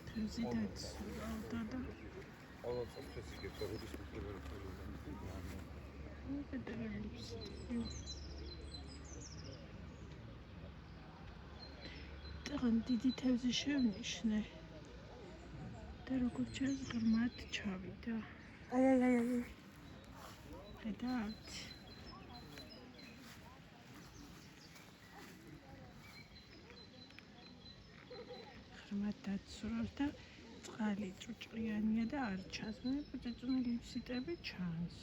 თევზი დაცურავდა და ყველა წუთს იგებდა პეტრელებს. ტყან დიდი თევზი შევნიშნე და როგორც ჩანს ღრმად ჩავიდა. აი. ხედავთ? ღრმად დაცურავს და წყალი ჭუჭყიანია და არ ჩანს. მე წიწვნილი ლიფსიტები ჩანს.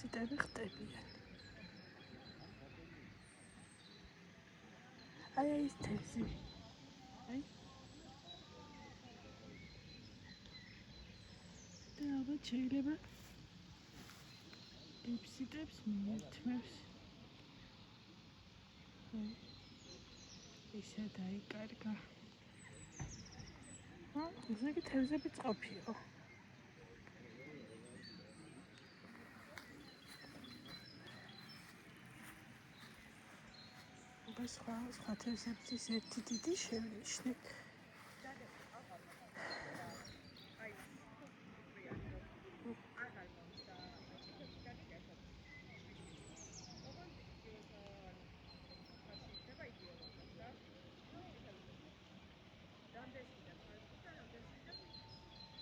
ლიფსიტები ხტებიან. აი ის თევზი. აი და ალბათ შეიძლება ლიფსიტებს მიერთმევს. ისე დაიკარგა. ესე იგი თევზები წყობიო. სხვა თევზების ერთი დიდი შევნიშნეთ.